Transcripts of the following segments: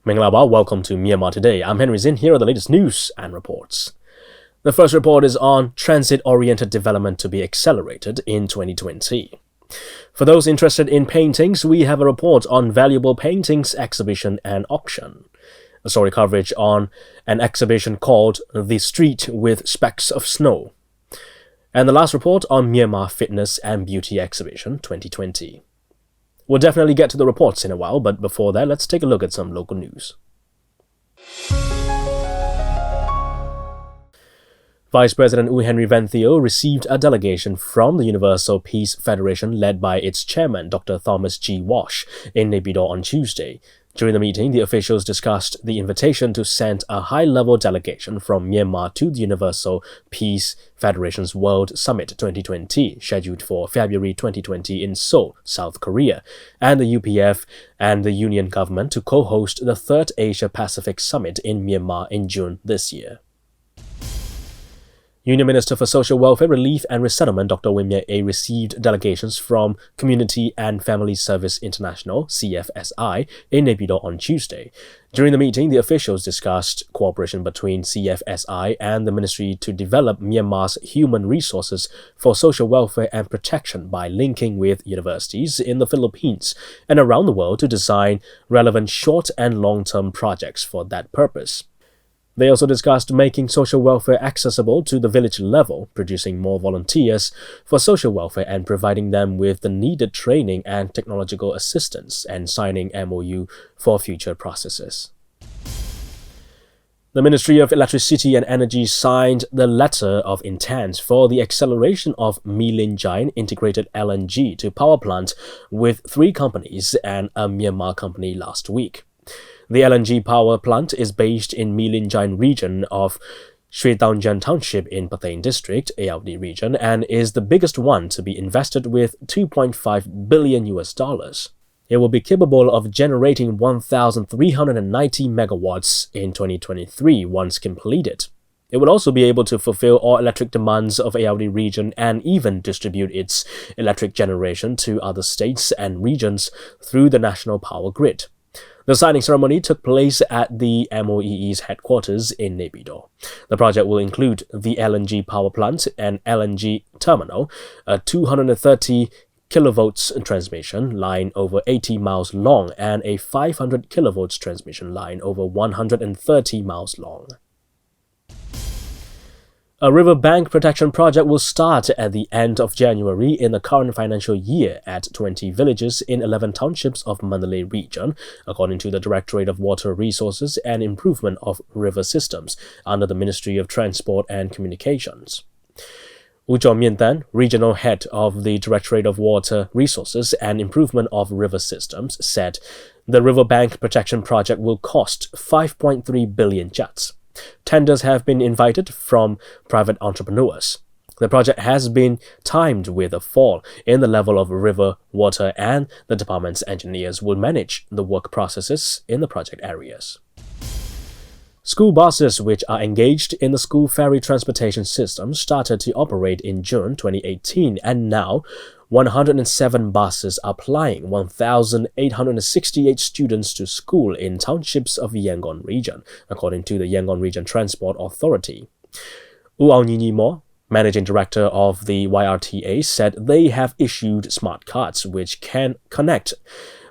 Minglawa, welcome to Myanmar Today. I'm Henry Zin. Here are the latest news and reports. The first report is on transit-oriented development to be accelerated in 2020. For those interested in paintings, we have a report on valuable paintings exhibition and auction. A story coverage on an exhibition called The Street with Specks of Snow. And the last report on Myanmar Fitness and Beauty Exhibition 2020. We'll definitely get to the reports in a while, but before that, let's take a look at some local news. Vice President Henry Zin received a delegation from the Universal Peace Federation led by its chairman, Dr. Thomas G. Walsh, in Naypyidaw on Tuesday. During the meeting, the officials discussed the invitation to send a high-level delegation from Myanmar to the Universal Peace Federation's World Summit 2020, scheduled for February 2020 in Seoul, South Korea, and the UPF and the Union government to co-host the Third Asia-Pacific Summit in Myanmar in June this year. Union Minister for Social Welfare, Relief and Resettlement Dr. Win Myat A received delegations from Community and Family Service International (CFSI) in Naypyidaw on Tuesday. During the meeting, the officials discussed cooperation between CFSI and the ministry to develop Myanmar's human resources for social welfare and protection by linking with universities in the Philippines and around the world to design relevant short and long-term projects for that purpose. They also discussed making social welfare accessible to the village level, producing more volunteers for social welfare and providing them with the needed training and technological assistance, and signing MOU for future processes. The Ministry of Electricity and Energy signed the letter of intent for the acceleration of Myanmar integrated LNG to power plant with 3 companies and a Myanmar company last week. The LNG power plant is based in Myanmar region of Sri Taunjan Township in Pathein District, Ayeyarwady region, and is the biggest one to be invested with $2.5 billion. It will be capable of generating 1,390 megawatts in 2023 once completed. It will also be able to fulfill all electric demands of Ayeyarwady region and even distribute its electric generation to other states and regions through the national power grid. The signing ceremony took place at the MOEE's headquarters in Naypyidaw. The project will include the LNG power plant and LNG terminal, a 230 kilovolts transmission line over 80 miles long, and a 500 kilovolts transmission line over 130 miles long. A riverbank protection project will start at the end of January in the current financial year at 20 villages in 11 townships of Mandalay region, according to the Directorate of Water Resources and Improvement of River Systems under the Ministry of Transport and Communications. Myanmar, regional head of the Directorate of Water Resources and Improvement of River Systems, said the riverbank protection project will cost 5.3 billion kyats. Tenders have been invited from private entrepreneurs. The project has been timed with a fall in the level of river water, and the department's engineers will manage the work processes in the project areas. School buses which are engaged in the school ferry transportation system started to operate in June 2018, and now 107 buses are plying 1,868 students to school in townships of Yangon region, according to the Yangon Region Transport Authority. Mo, managing director of the YRTA, said they have issued smart cards which can connect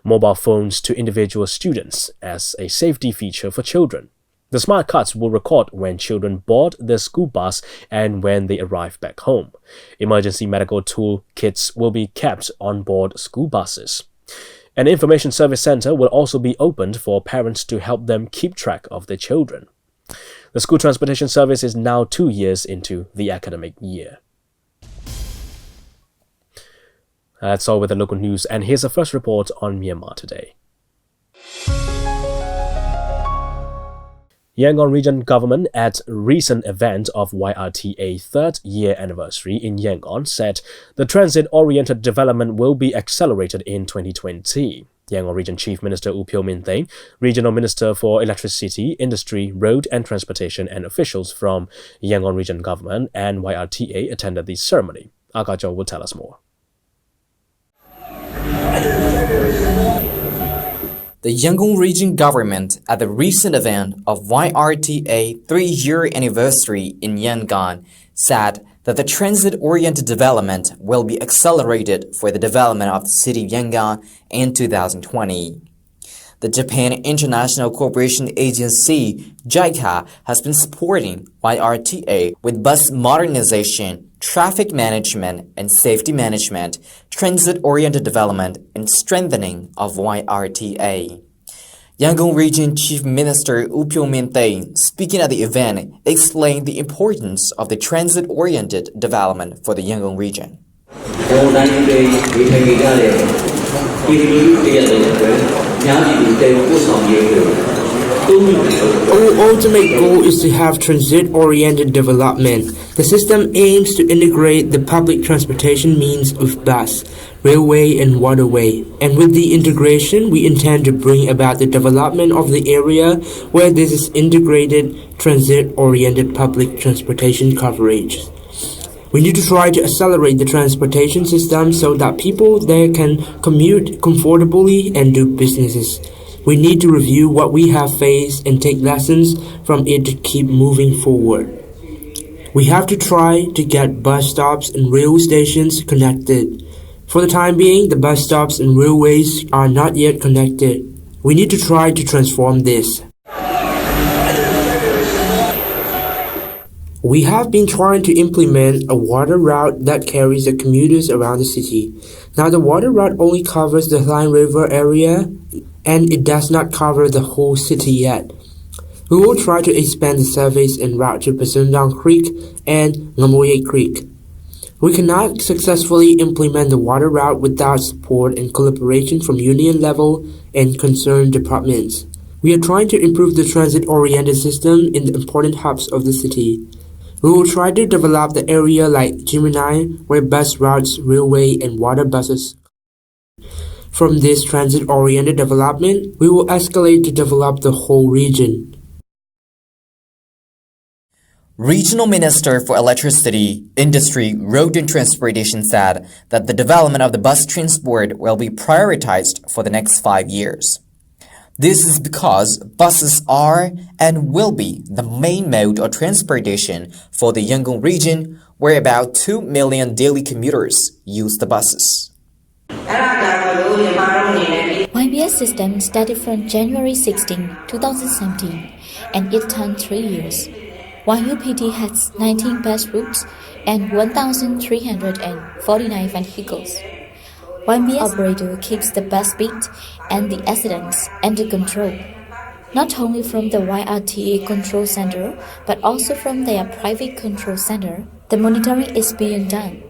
mobile phones to individual students as a safety feature for children. The smart cards will record when children board the school bus and when they arrive back home. Emergency medical tool kits will be kept on board school buses. An information service center will also be opened for parents to help them keep track of their children. The school transportation service is now 2 years into the academic year. That's all with the local news, and here's the first report on Myanmar Today. Yangon Region Government at recent event of YRTA 3rd year anniversary in Yangon said the transit-oriented development will be accelerated in 2020. Yangon Region Chief Minister Pyo Min-thain, Regional Minister for Electricity, Industry, Road and Transportation and officials from Yangon Region Government and YRTA attended the ceremony. Akajo will tell us more. The Yangon Region government at the recent event of YRTA 3-year anniversary in Yangon said that the transit-oriented development will be accelerated for the development of the city of Yangon in 2020. The Japan International Cooperation Agency, JICA, has been supporting YRTA with bus modernization, traffic management and safety management, transit-oriented development, and strengthening of YRTA. Yangon Region Chief Minister U Pyo-min-tae, speaking at the event, explained the importance of the transit-oriented development for the Yangon region. Our ultimate goal is to have transit-oriented development. The system aims to integrate the public transportation means of bus, railway, and waterway. And with the integration, we intend to bring about the development of the area where this is integrated transit-oriented public transportation coverage. We need to try to accelerate the transportation system so that people there can commute comfortably and do businesses. We need to review what we have faced and take lessons from it to keep moving forward. We have to try to get bus stops and rail stations connected. For the time being, the bus stops and railways are not yet connected. We need to try to transform this. We have been trying to implement a water route that carries the commuters around the city. Now the water route only covers the Line River area and it does not cover the whole city yet. We will try to expand the service and route to Pasundang Creek and Ngamoye Creek. We cannot successfully implement the water route without support and collaboration from union level and concerned departments. We are trying to improve the transit-oriented system in the important hubs of the city. We will try to develop the area like Gemini, where bus routes, railway, and water buses. From this transit-oriented development, we will escalate to develop the whole region. Regional Minister for Electricity, Industry, Road and Transportation said that the development of the bus transport will be prioritized for the next 5 years. This is because buses are and will be the main mode of transportation for the Yangon region, where about 2 million daily commuters use the buses. YBS system started from January 16, 2017, and it turned 3 years. YUPT has 19 bus routes and 1,349 vehicles. YBS operator keeps the bus speed and the accidents under control, not only from the YRTA control center, but also from their private control center. The monitoring is being done.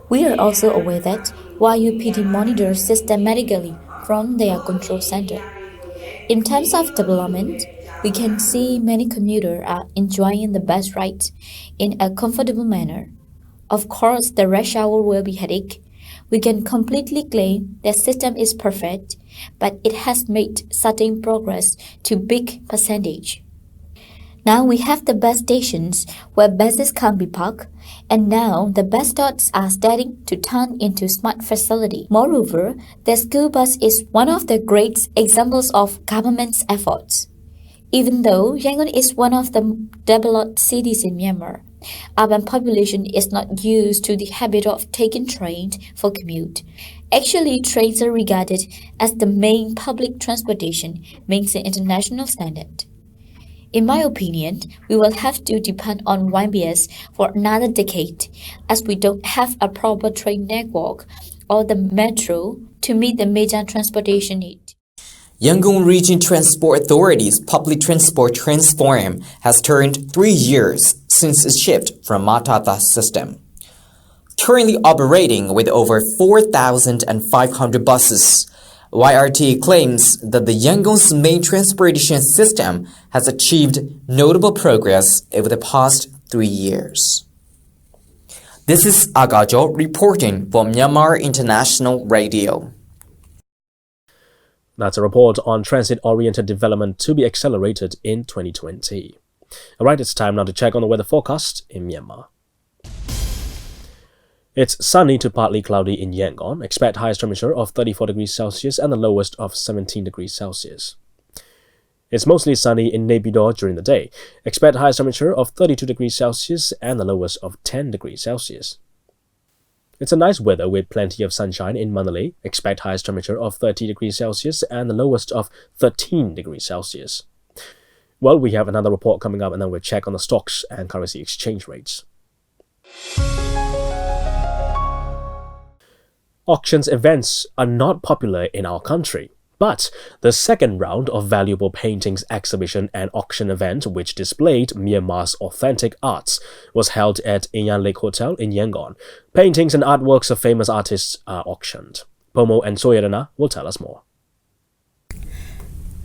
We are also aware that YUPT monitors systematically from their control center. In terms of development, we can see many commuters are enjoying the bus ride in a comfortable manner. Of course, the rush hour will be headache. We can completely claim the system is perfect, but it has made certain progress to big percentage. Now we have the bus stations where buses can be parked, and now the bus stops are starting to turn into smart facility. Moreover, the school bus is one of the great examples of government's efforts. Even though Yangon is one of the developed cities in Myanmar, urban population is not used to the habit of taking trains for commute. Actually, trains are regarded as the main public transportation, means the international standard. In my opinion, we will have to depend on YBS for another decade, as we don't have a proper train network or the metro to meet the major transportation need. Yangon Region Transport Authority's Public Transport Transform has turned 3 years since its shift from Matata system. Currently operating with over 4,500 buses, YRT claims that the Yangon's main transportation system has achieved notable progress over the past 3 years. This is Agajo reporting for Myanmar International Radio. That's a report on transit-oriented development to be accelerated in 2020. Alright, it's time now to check on the weather forecast in Myanmar. It's sunny to partly cloudy in Yangon. Expect highest temperature of 34 degrees Celsius and the lowest of 17 degrees Celsius. It's mostly sunny in Naypyidaw during the day. Expect highest temperature of 32 degrees Celsius and the lowest of 10 degrees Celsius. It's a nice weather with plenty of sunshine in Mandalay. Expect highest temperature of 30 degrees Celsius and the lowest of 13 degrees Celsius. Well, we have another report coming up and then we'll check on the stocks and currency exchange rates. Auctions events are not popular in our country. But the second round of Valuable Paintings exhibition and auction event, which displayed Myanmar's authentic arts, was held at Inyan Lake Hotel in Yangon. Paintings and artworks of famous artists are auctioned. Pomo and Soyadana will tell us more.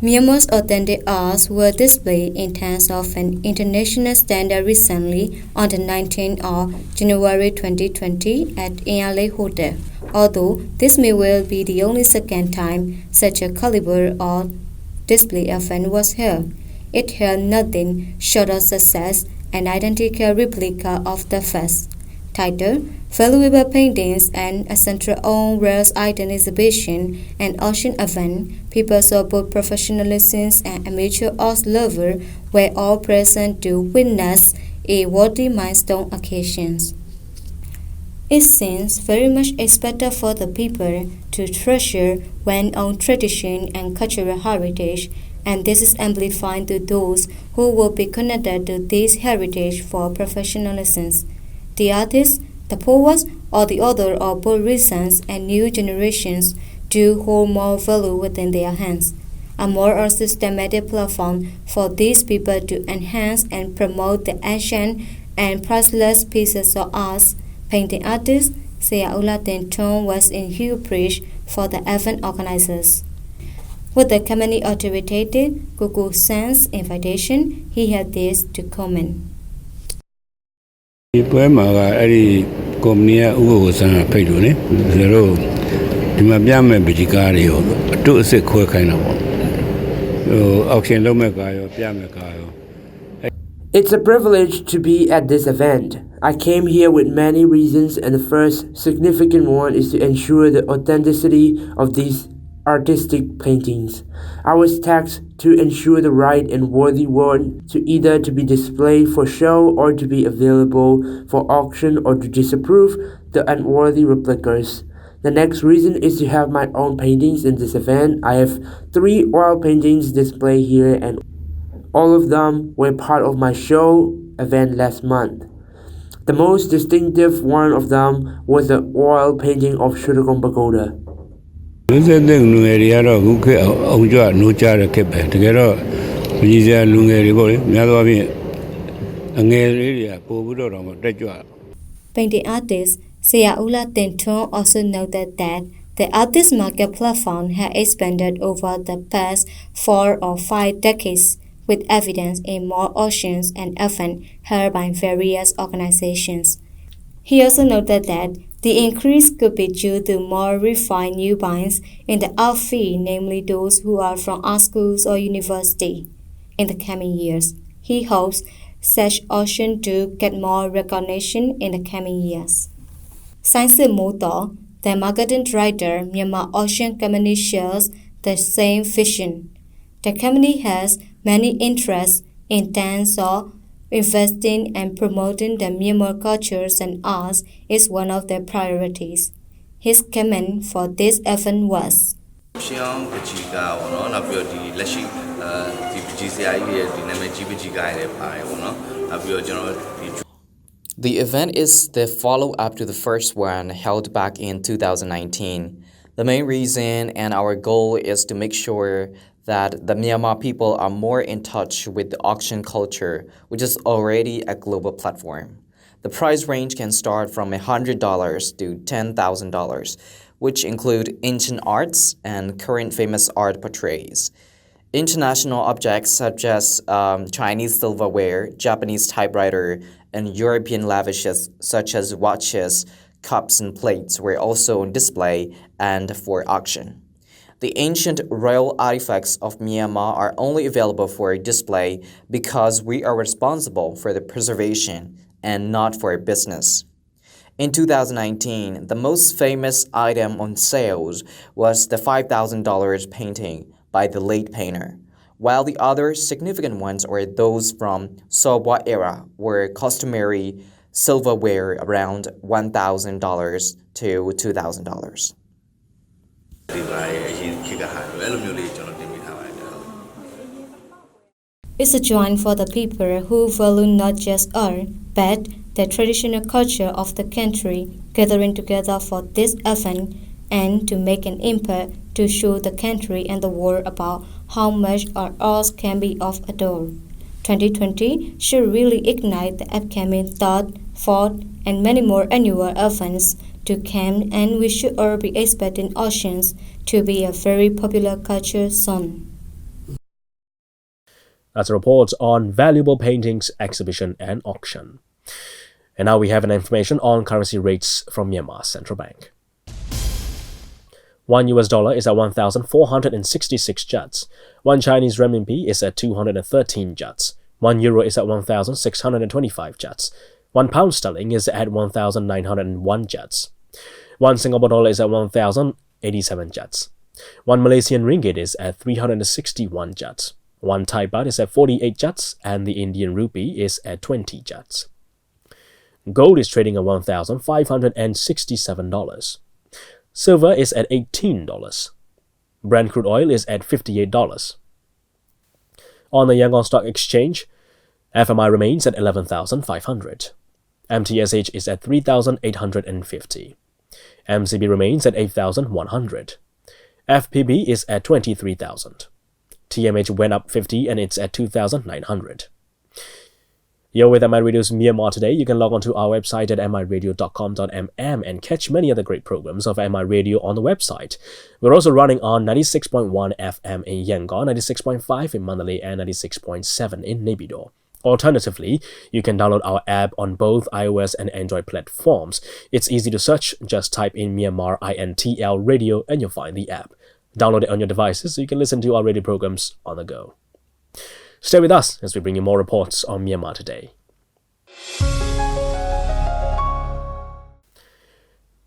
Myanmar's authentic arts were displayed in terms of an international standard recently on the 19th of January 2020 at Inyan Lake Hotel. Although this may well be the only second time such a caliber of display event was held, it held nothing short of success, an identical replica of the first. Titled Valuable Paintings and a Central-Owned Rare Item Exhibition and Auction Event, people of both professionalism and amateur art lovers were all present to witness a worthy milestone occasion. It seems very much expected for the people to treasure one's tradition and cultural heritage, and this is amplified to those who will be connected to this heritage for professionalism. The artists, the poets, or the author of both recent and new generations do hold more value within their hands. A more systematic platform for these people to enhance and promote the ancient and priceless pieces of art. Painting artist Seaula Tenton was in huge praise for the event organizers. With the company authoritative Kuku San's invitation, he had this to comment. ဒီပွဲမှာကအဲ့ဒီကုမ္ပဏီကဥပ္ပကိုဆန်းဖိတ်လို့ ਨੇ ကျွန်တော်တို့ဒီမှာပြမဲ့ပကြီးကားတွေရောအတုအစစ်ခွဲခိုင်းတာပေါ့ဟိုအောက်ရှင်လုံးမဲ့ကားရောပြမဲ့ကားရော It's a privilege to be at this event. I came here with many reasons, and the first significant one is to ensure the authenticity of these artistic paintings. I was tasked to ensure the right and worthy one to either to be displayed for show or to be available for auction or to disapprove the unworthy replicas. The next reason is to have my own paintings in this event. I have 3 oil paintings displayed here and all of them were part of my show event last month. The most distinctive one of them was the oil painting of Shuragong Pagoda. လူငယ်တွေကတော့အခုခေတ်အောင်ကြနိုးကြတဲ့ခေတ်ပဲတကယ်တော့ပြည်စရာလူငယ်တွေပေါ့လေများသောအားဖြင့်အငယ်လေးတွေကပို့ပြီးတော့တက်ကြွ Painting artist Seaula Tenton also noted that the artist market platform had expanded over the past 4 or 5 decades, with evidence in more auctions and events held by various organizations. He also noted that the increase could be due to more refined newbies in the art field, namely those who are from art schools or university. In the coming years, he hopes such auctions do get more recognition in the coming years. Sainsit Moto, the marketing director, Myanmar Auction Company, shares the same vision. The company has many interests in terms of investing and promoting the Myanmar cultures and arts is one of their priorities. His comment for this event was, The event is the follow-up to the first one held back in 2019. The main reason and our goal is to make sure that the Myanmar people are more in touch with the auction culture, which is already a global platform. The price range can start from $100 to $10,000, which include ancient arts and current famous art portraits. International objects such as Chinese silverware, Japanese typewriter, and European lavishes such as watches, cups, and plates were also on display and for auction. The ancient royal artifacts of Myanmar are only available for display because we are responsible for the preservation and not for business. In 2019, the most famous item on sales was the $5,000 painting by the late painter, while the other significant ones are those from Sobwa era, where customary silverware around $1,000 to $2,000. It's a joint for the people who value not just art, but the traditional culture of the country, gathering together for this event and to make an impact to show the country and the world about how much our arts can be of adore. 2020 should really ignite the upcoming third, fourth, and many more annual events to come, and we should all be expecting oceans to be a very popular culture soon. That's a report on valuable paintings, exhibition, and auction. And now we have an information on currency rates from Myanmar Central Bank. $1 is at 1,466 kyats. 1 Chinese renminbi is at 213 kyats. 1 euro is at 1,625 kyats. 1 pound sterling is at 1,901 kyats. 1 Singapore dollar is at 1,087 kyats. 1 Malaysian ringgit is at 361 kyats. 1 Thai baht is at 48 kyats, and the Indian rupee is at 20 kyats. Gold is trading at $1,567. Silver is at $18. Brent crude oil is at $58. On the Yangon Stock Exchange, FMI remains at 11,500. MTSH is at 3,850. MCB remains at 8,100. FPB is at 23,000. TMH went up 50 and it's at 2,900. You're with MI Radio's Myanmar Today. You can log on to our website at miradio.com.mm and catch many other great programs of MI Radio on the website. We're also running on 96.1 FM in Yangon, 96.5 in Mandalay, and 96.7 in Naypyidaw. Alternatively, you can download our app on both iOS and Android platforms. It's easy to search. Just type in Myanmar INTL Radio and you'll find the app. Download it on your devices so you can listen to our radio programs on the go. Stay with us as we bring you more reports on Myanmar Today.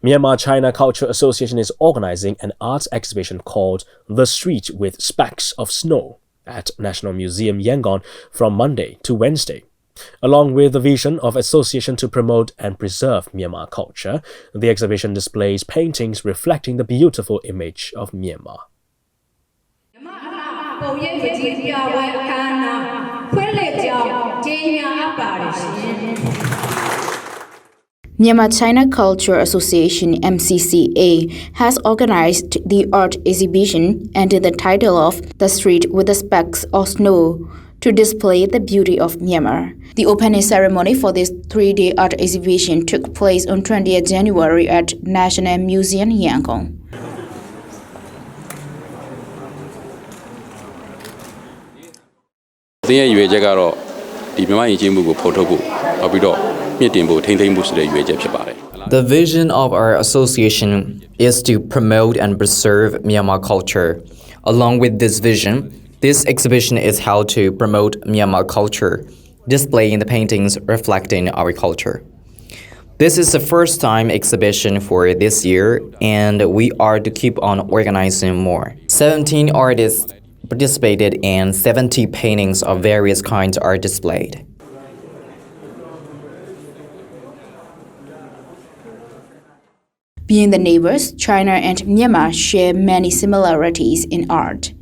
Myanmar China Culture Association is organizing an arts exhibition called The Street with Specks of Snow at National Museum Yangon from Monday to Wednesday. Along with the vision of association to promote and preserve Myanmar culture, the exhibition displays paintings reflecting the beautiful image of Myanmar. Myanmar China Culture Association (MCCA) has organized the art exhibition under the title of The Street with the Specks of Snow to display the beauty of Myanmar. The opening ceremony for this 3-day art exhibition took place on 20th January at National Museum Yangon. The vision of our association is to promote and preserve Myanmar culture. Along with this vision, this exhibition is how to promote Myanmar culture, displaying the paintings reflecting our culture. This is the first time exhibition for this year, and we are to keep on organizing more. 17 artists participated and 70 paintings of various kinds are displayed. Being the neighbors, China and Myanmar share many similarities in art.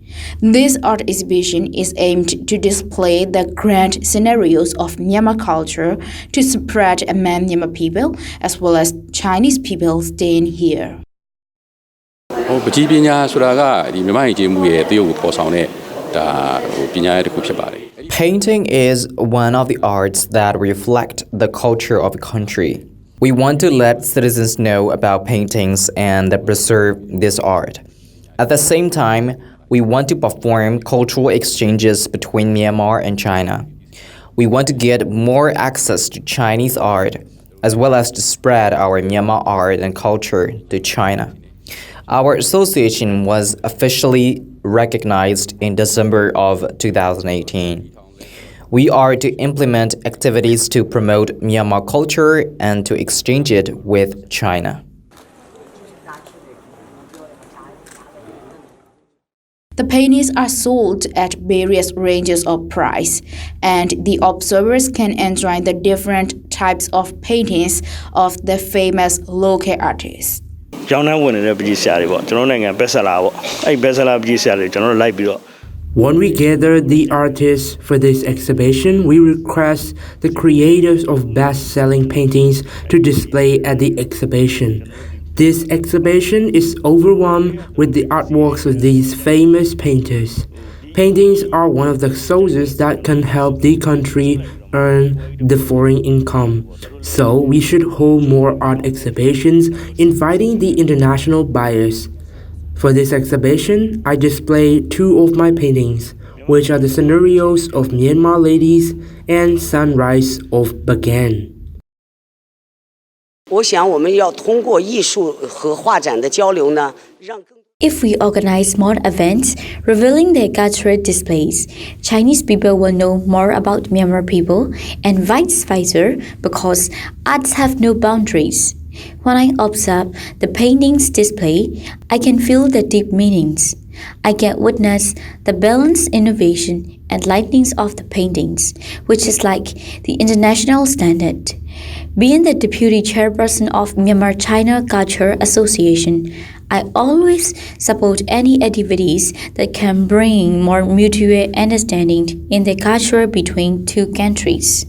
This art exhibition is aimed to display the grand scenarios of Myanmar culture to spread among Myanmar people as well as Chinese people staying here. Painting is one of the arts that reflect the culture of a country. We want to let citizens know about paintings and preserve this art. At the same time, we want to perform cultural exchanges between Myanmar and China. We want to get more access to Chinese art, as well as to spread our Myanmar art and culture to China. Our association was officially recognized in December of 2018. We are to implement activities to promote Myanmar culture and to exchange it with China. The paintings are sold at various ranges of price, and the observers can enjoy the different types of paintings of the famous local artists. ကျောင်းသားဝင်နေတဲ့ပကြီးဆရာတွေပေါ့ကျွန်တော်နိုင်ငံဘက်ဆလာပေါ့အဲ့ဘက်ဆလာပကြီးဆရာတွေကျွန်တော်လိုက်ပြီးတော့ When we gather the artists for this exhibition, we request the creators of best-selling paintings to display at the exhibition. This exhibition is overwhelmed with the artworks of these famous painters. Paintings are one of the sources that can help the country earn the foreign income. So we should hold more art exhibitions inviting the international buyers. For this exhibition, I display two of my paintings, which are the scenarios of Myanmar ladies and sunrise of Bagan. 我想我们要通过艺术和画展的交流呢，让更 If we organize more events revealing their cultural displays, Chinese people will know more about Myanmar people and vice versa because arts have no boundaries. When I observe the paintings display, I can feel the deep meanings. I can witness the balanced innovation and lightnings of the paintings, which is like the international standard. Being the deputy chairperson of Myanmar China Culture Association, I always support any activities that can bring more mutual understanding in the culture between two countries.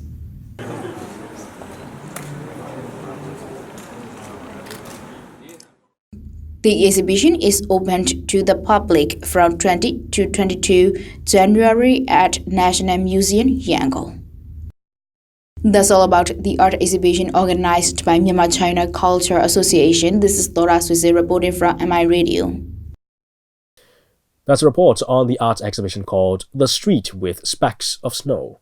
The exhibition is opened to the public from 20 to 22 January at National Museum, Yangon. That's all about the art exhibition organized by Myanmar China Culture Association. This is Laura Suze reporting from MI Radio. That's a report on the art exhibition called The Street with Specks of Snow.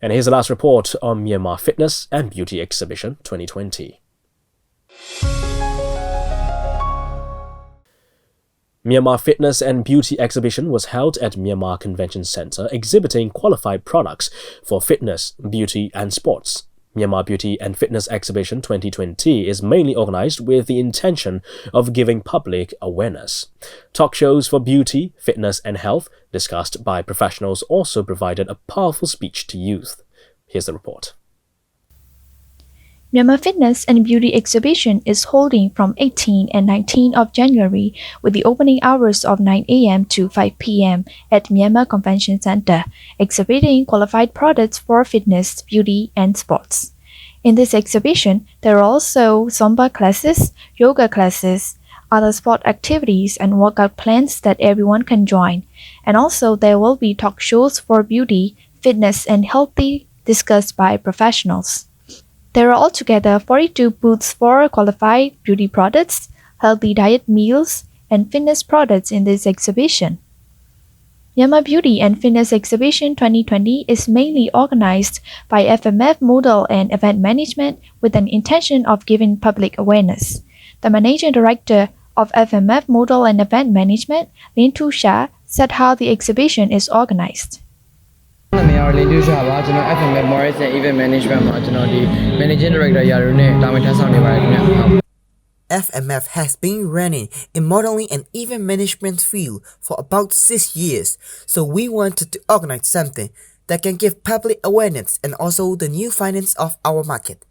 And here's the last report on Myanmar Fitness and Beauty Exhibition 2020. Myanmar Fitness and Beauty Exhibition was held at Myanmar Convention Center, exhibiting qualified products for fitness, beauty, and sports. Myanmar Beauty and Fitness Exhibition 2020 is mainly organized with the intention of giving public awareness. Talk shows for beauty, fitness, and health, discussed by professionals, also provided a powerful speech to youth. Here's the report. Myanmar Fitness and Beauty Exhibition is holding from 18 and 19 of January with the opening hours of 9 a.m. to 5 p.m. at Myanmar Convention Center, exhibiting qualified products for fitness, beauty, and sports. In this exhibition, there are also Zumba classes, yoga classes, other sport activities, and workout plans that everyone can join. And also there will be talk shows for beauty, fitness, and healthy discussed by professionals. There are altogether 42 booths for qualified beauty products, healthy diet meals, and fitness products in this exhibition. Myanmar Beauty and Fitness Exhibition 2020 is mainly organized by FMF Model and Event Management with an intention of giving public awareness. The Managing Director of FMF Model and Event Management, Lin Tu Sha, said how the exhibition is organized. FMF Morris and Event Management Managing Director FMF has been running in modeling and event management field for about 6 years, so we wanted to organize something that can give public awareness and also the new finance of our market.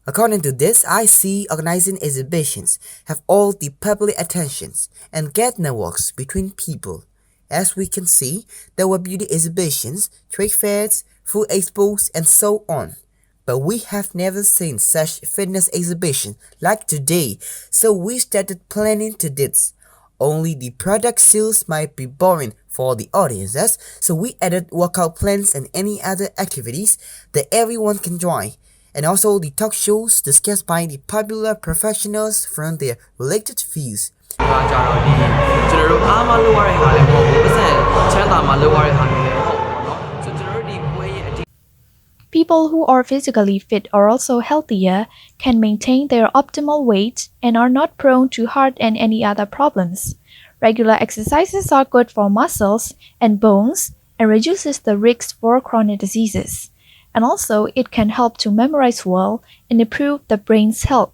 According to this, I see organizing exhibitions have all the public attentions and get networks between people. As we can see, there were beauty exhibitions, trade fairs, food expos, and so on. But we have never seen such fitness exhibition like today, so we started planning to this. Only the product sales might be boring for the audiences, so we added workout plans and any other activities that everyone can join, and also the talk shows discussed by the popular professionals from their related fields. People who are physically fit or also healthier can maintain their optimal weight and are not prone to heart and any other problems. Regular exercises are good for muscles and bones and reduces the risks for chronic diseases. And also, it can help to memorize well and improve the brain's health.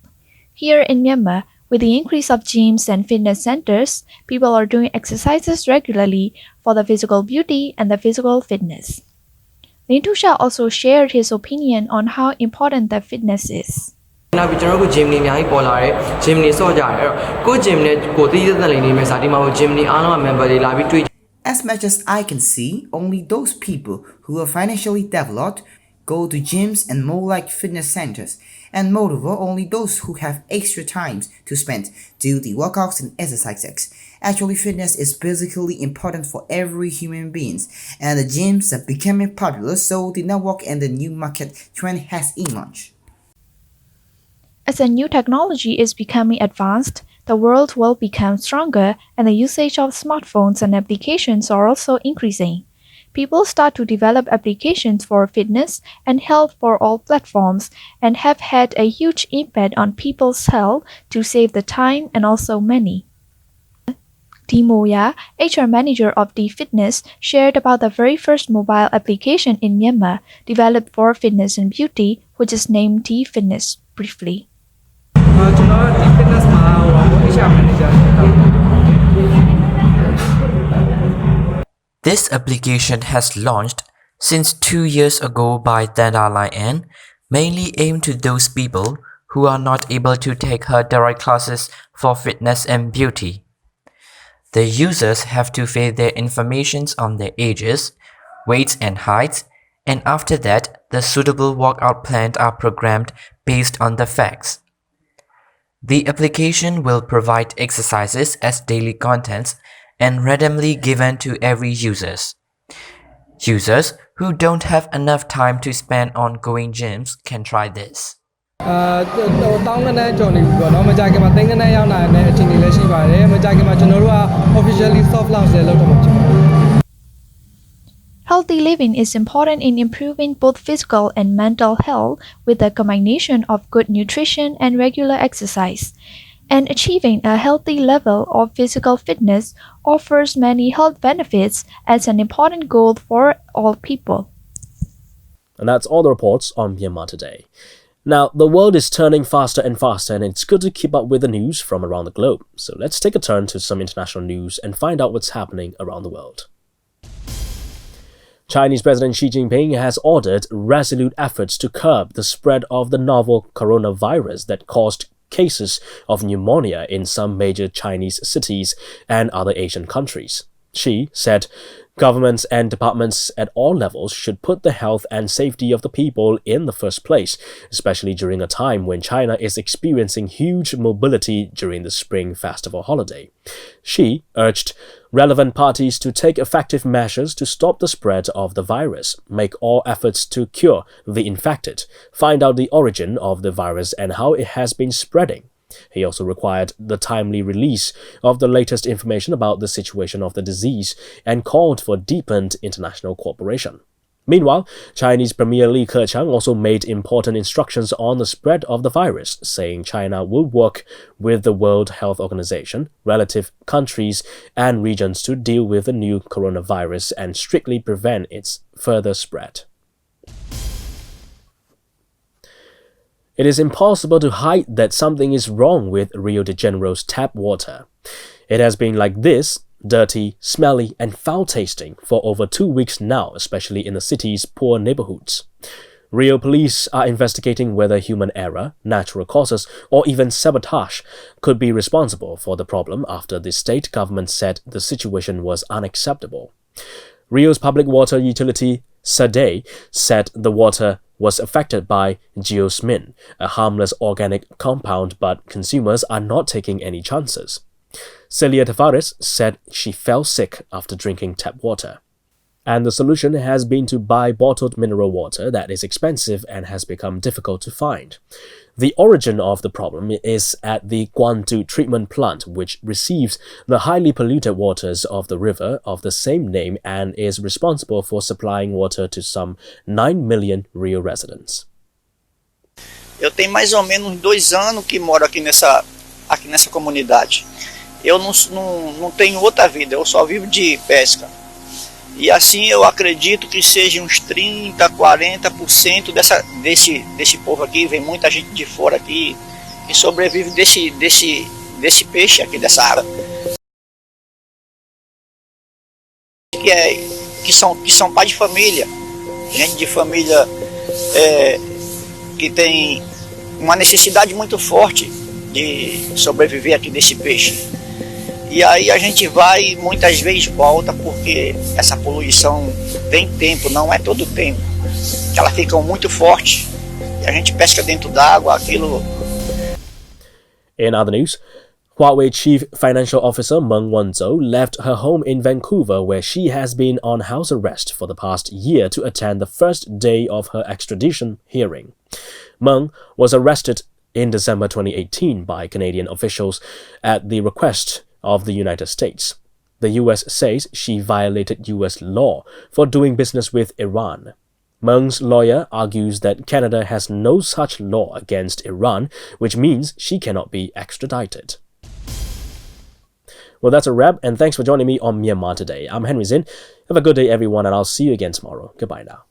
Here in Myanmar, with the increase of gyms and fitness centers, people are doing exercises regularly for the physical beauty and the physical fitness. Lin Tusha also shared his opinion on how important the fitness is. As much as I can see, only those people who are financially developed go to gyms and more like fitness centers, and moreover only those who have extra times to spend do the workouts and exercises. Actually, fitness is basically important for every human being, and the gyms are becoming popular, so the network and the new market trend has emerged. As a new technology is becoming advanced, the world will become stronger and the usage of smartphones and applications are also increasing. People start to develop applications for fitness and health for all platforms and have had a huge impact on people's health to save the time and also money. Timoya, HR manager of The Fitness, shared about the very first mobile application in Myanmar developed for fitness and beauty, which is named The Fitness briefly. This application has launched since 2 years ago by Tanda Lion, mainly aimed to those people who are not able to take her direct classes for fitness and beauty. The users have to fill their information on their ages, weights and heights, and after that, the suitable workout plans are programmed based on the facts. The application will provide exercises as daily contents and randomly given to every users. Users who don't have enough time to spend on going gyms can try this. Healthy living is important in improving both physical and mental health with a combination of good nutrition and regular exercise. And achieving a healthy level of physical fitness offers many health benefits as an important goal for all people. And that's all the reports on Myanmar Today. Now, the world is turning faster and faster, and it's good to keep up with the news from around the globe. So let's take a turn to some international news and find out what's happening around the world. Chinese President Xi Jinping has ordered resolute efforts to curb the spread of the novel coronavirus that caused cases of pneumonia in some major Chinese cities and other Asian countries. Xi said governments and departments at all levels should put the health and safety of the people in the first place, especially during a time when China is experiencing huge mobility during the Spring Festival holiday. Xi urged relevant parties to take effective measures to stop the spread of the virus, make all efforts to cure the infected, find out the origin of the virus and how it has been spreading. He also required the timely release of the latest information about the situation of the disease and called for deepened international cooperation. Meanwhile, Chinese Premier Li Keqiang also made important instructions on the spread of the virus, saying China will work with the World Health Organization, relative countries, and regions to deal with the new coronavirus and strictly prevent its further spread. It is impossible to hide that something is wrong with Rio de Janeiro's tap water. It has been like this, dirty, smelly, and foul-tasting for over 2 weeks now, especially in the city's poor neighborhoods. Rio police are investigating whether human error, natural causes, or even sabotage could be responsible for the problem after the state government said the situation was unacceptable. Rio's public water utility, SADE, said the water was affected by geosmin, a harmless organic compound, but consumers are not taking any chances. Celia Tavares said she fell sick after drinking tap water. And the solution has been to buy bottled mineral water that is expensive and has become difficult to find. The origin of the problem is at the Guandu treatment plant, which receives the highly polluted waters of the river of the same name and is responsible for supplying water to some 9 million Rio residents. Eu tenho mais ou menos 2 anos que moro aqui nessa comunidade. Eu não tenho outra vida, eu só vivo de pesca. E assim eu acredito que seja uns 30, 40% desse povo aqui, vem muita gente de fora aqui e sobrevive desse peixe aqui, dessa água. Que são pais de família, gente de família que tem uma necessidade muito forte de sobreviver aqui desse peixe. E aí a gente vai e muitas vezes volta porque essa poluição tem tempo, não é todo tempo. Elas ficam muito fortes e a gente pesca dentro d'água, aquilo. In other news, Huawei Chief Financial Officer Meng Wanzhou left her home in Vancouver, where she has been on house arrest for the past year, to attend the first day of her extradition hearing. Meng was arrested in December 2018 by Canadian officials at the request of the United States. The US says she violated US law for doing business with Iran. Meng's lawyer argues that Canada has no such law against Iran, which means she cannot be extradited. Well, that's a wrap, and thanks for joining me on Myanmar Today. I'm Henry Zin. Have a good day, everyone, and I'll see you again tomorrow. Goodbye now.